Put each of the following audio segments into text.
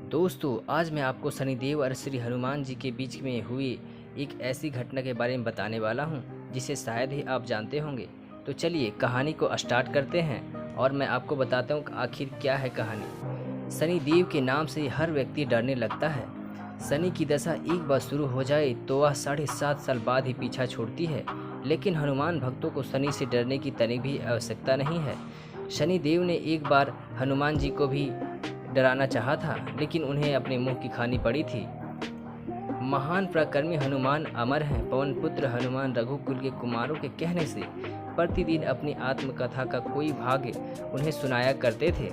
दोस्तों, आज मैं आपको शनिदेव और श्री हनुमान जी के बीच में हुई एक ऐसी घटना के बारे में बताने वाला हूँ जिसे शायद ही आप जानते होंगे। तो चलिए कहानी को स्टार्ट करते हैं और मैं आपको बताता हूँ कि आखिर क्या है कहानी। शनिदेव के नाम से हर व्यक्ति डरने लगता है। शनि की दशा एक बार शुरू हो जाए तो वह 7.5 साल बाद ही पीछा छोड़ती है, लेकिन हनुमान भक्तों को शनि से डरने की तनिक भी आवश्यकता नहीं है। शनिदेव ने एक बार हनुमान जी को भी डराना चाहा था, लेकिन उन्हें अपने मुंह की खानी पड़ी थी। महान पराक्रमी हनुमान अमर हैं। पवन पुत्र हनुमान रघुकुल के कुमारों के कहने से प्रतिदिन अपनी आत्मकथा का कोई भाग उन्हें सुनाया करते थे।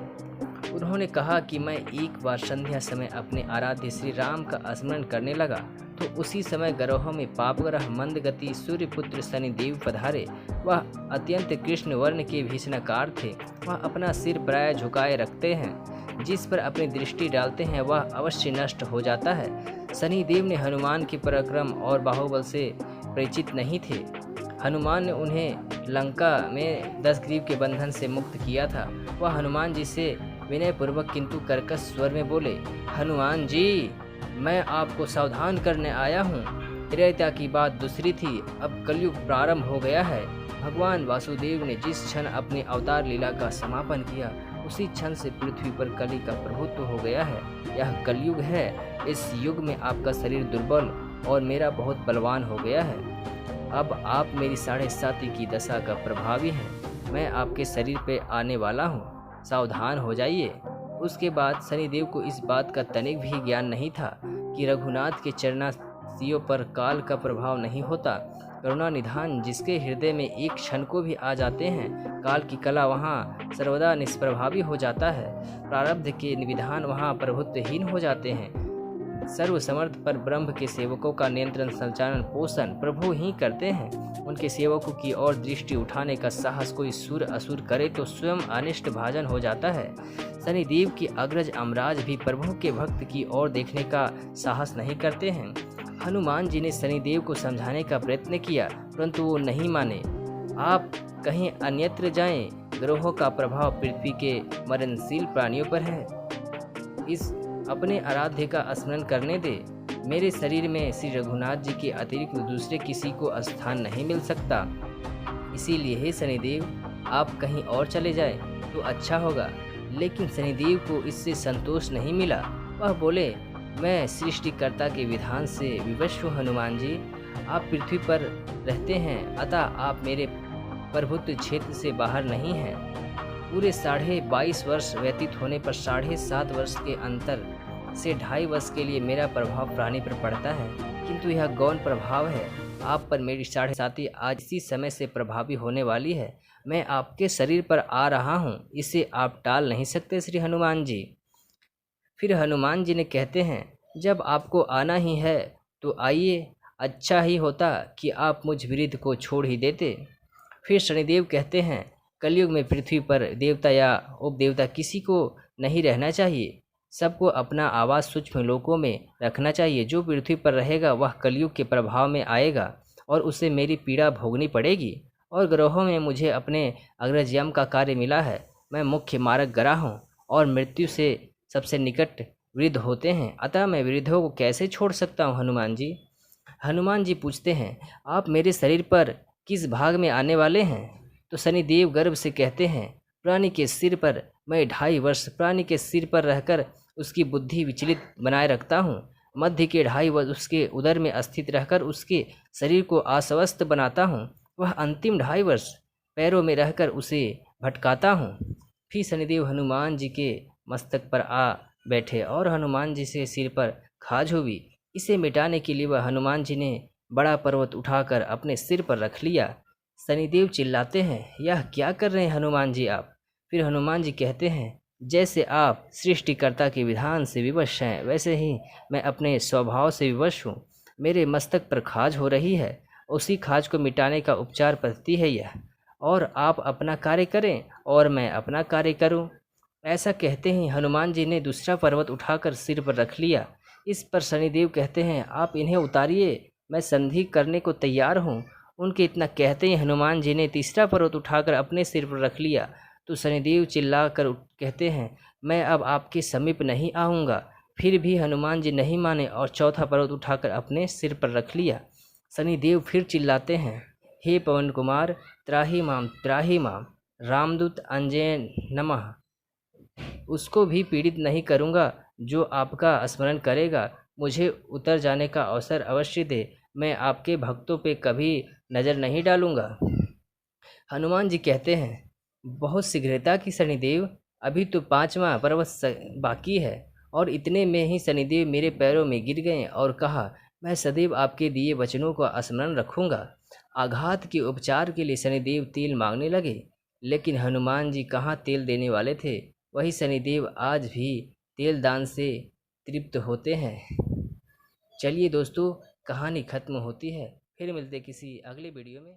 उन्होंने कहा कि मैं एक बार संध्या समय अपने आराध्य श्री राम का स्मरण करने लगा तो उसी समय ग्रहों में पापग्रह मंदगति सूर्यपुत्र शनिदेव पधारे। वह अत्यंत कृष्ण वर्ण के भीषणाकार थे। वह अपना सिर प्राय झुकाए रखते हैं, जिस पर अपनी दृष्टि डालते हैं वह अवश्य नष्ट हो जाता है। शनिदेव ने हनुमान के पराक्रम और बाहुबल से परिचित नहीं थे। हनुमान ने उन्हें लंका में 10 ग्रीव के बंधन से मुक्त किया था। वह हनुमान जी से विनयपूर्वक किंतु कर्कश स्वर में बोले, हनुमान जी, मैं आपको सावधान करने आया हूँ। त्रेता की बात दूसरी थी, अब कलयुग प्रारंभ हो गया है। भगवान वासुदेव ने जिस क्षण अपनी अवतार लीला का समापन किया उसी क्षण से पृथ्वी पर कली का प्रभुत्व हो गया है। यह कलयुग है। इस युग में आपका शरीर दुर्बल और मेरा बहुत बलवान हो गया है। अब आप मेरी 7.5 की दशा का प्रभावी हैं। मैं आपके शरीर पे आने वाला हूँ, सावधान हो जाइए। उसके बाद शनिदेव को इस बात का तनिक भी ज्ञान नहीं था कि रघुनाथ के चरणास्तियों पर काल का प्रभाव नहीं होता। करुणा निधान जिसके हृदय में एक क्षण को भी आ जाते हैं, काल की कला वहाँ सर्वदा निष्प्रभावी हो जाता है। प्रारब्ध के विधान वहाँ प्रभुत्वहीन हो जाते हैं। सर्वसमर्थ पर ब्रह्म के सेवकों का नियंत्रण संचालन पोषण प्रभु ही करते हैं। उनके सेवकों की ओर दृष्टि उठाने का साहस कोई सुर असुर करे तो स्वयं अनिष्ट भाजन हो जाता है। शनिदेव की अग्रज अमराज भी प्रभु के भक्त की ओर देखने का साहस नहीं करते हैं। हनुमान जी ने शनिदेव को समझाने का प्रयत्न किया, परंतु वो नहीं माने। आप कहीं अन्यत्र जाएं, ग्रहों का प्रभाव पृथ्वी के मरणशील प्राणियों पर है। इस अपने आराध्य का स्मरण करने दे। मेरे शरीर में श्री रघुनाथ जी के अतिरिक्त दूसरे किसी को स्थान नहीं मिल सकता। इसीलिए हे शनिदेव, आप कहीं और चले जाए तो अच्छा होगा। लेकिन शनिदेव को इससे संतोष नहीं मिला। वह बोले, मैं सृष्टिकर्ता के विधान से विवश हूँ हनुमान जी। आप पृथ्वी पर रहते हैं, अतः आप मेरे प्रभुत्व क्षेत्र से बाहर नहीं हैं। पूरे 22.5 वर्ष व्यतीत होने पर 7.5 वर्ष के अंतर से 2.5 वर्ष के लिए मेरा प्रभाव प्राणी पर पड़ता है, किंतु यह गौण प्रभाव है। आप पर मेरी 7.5 आज इसी समय से प्रभावी होने वाली है। मैं आपके शरीर पर आ रहा हूँ, इसे आप टाल नहीं सकते श्री हनुमान जी। फिर हनुमान जी ने कहते हैं, जब आपको आना ही है तो आइए। अच्छा ही होता कि आप मुझ वृद्ध को छोड़ ही देते। फिर शनिदेव कहते हैं, कलयुग में पृथ्वी पर देवता या उपदेवता किसी को नहीं रहना चाहिए। सबको अपना आवास सूक्ष्म लोकों में रखना चाहिए। जो पृथ्वी पर रहेगा वह कलयुग के प्रभाव में आएगा और उसे मेरी पीड़ा भोगनी पड़ेगी। और ग्रहों में मुझे अपने अग्रज यम का कार्य मिला है। मैं मुख्य मार्ग ग्रह हूँ और मृत्यु से सबसे निकट वृद्ध होते हैं, अतः मैं वृद्धों को कैसे छोड़ सकता हूँ हनुमान जी। हनुमान जी पूछते हैं, आप मेरे शरीर पर किस भाग में आने वाले हैं। तो शनिदेव गर्व से कहते हैं, प्राणी के सिर पर। मैं 2.5 वर्ष प्राणी के सिर पर रहकर उसकी बुद्धि विचलित बनाए रखता हूँ। मध्य के 2.5 वर्ष उसके उदर में स्थित रहकर उसके शरीर को अस्वस्थ बनाता हूँ। वह अंतिम 2.5 वर्ष पैरों में रहकर उसे भटकाता हूँ। फिर शनिदेव हनुमान जी के मस्तक पर आ बैठे और हनुमान जी से सिर पर खाज हुई। इसे मिटाने के लिए वह हनुमान जी ने बड़ा पर्वत उठाकर अपने सिर पर रख लिया। शनिदेव चिल्लाते हैं, यह क्या कर रहे हैं हनुमान जी आप। फिर हनुमान जी कहते हैं, जैसे आप सृष्टिकर्ता के विधान से विवश हैं, वैसे ही मैं अपने स्वभाव से विवश हूँ। मेरे मस्तक पर खाज हो रही है, उसी खाज को मिटाने का उपचार पद्धति है यह। और आप अपना कार्य करें और मैं अपना कार्य करूं। ऐसा कहते ही हनुमान जी ने दूसरा पर्वत उठाकर सिर पर रख लिया। इस पर शनिदेव कहते हैं, आप इन्हें उतारिए, मैं संधि करने को तैयार हूँ। उनके इतना कहते ही हनुमान जी ने तीसरा पर्वत उठाकर अपने सिर पर रख लिया। तो शनिदेव चिल्ला कर कहते हैं, मैं अब आपके समीप नहीं आऊँगा। फिर भी हनुमान जी नहीं माने और चौथा पर्वत उठाकर अपने सिर पर रख लिया। शनिदेव फिर चिल्लाते हैं, हे पवन कुमार, त्राही माम, रामदूत अंजय नमः। उसको भी पीड़ित नहीं करूँगा जो आपका स्मरण करेगा। मुझे उतर जाने का अवसर अवश्य दे, मैं आपके भक्तों पे कभी नज़र नहीं डालूँगा। हनुमान जी कहते हैं, बहुत शीघ्रता की शनिदेव, अभी तो 5वां पर्वत बाकी है। और इतने में ही शनिदेव मेरे पैरों में गिर गए और कहा, मैं सदैव आपके दिए वचनों को स्मरण रखूँगा। आघात के उपचार के लिए शनिदेव तेल मांगने लगे, लेकिन हनुमान जी कहाँ तेल देने वाले थे। वही शनिदेव आज भी तेल दान से तृप्त होते हैं। चलिए दोस्तों, कहानी खत्म होती है। फिर मिलते किसी अगले वीडियो में।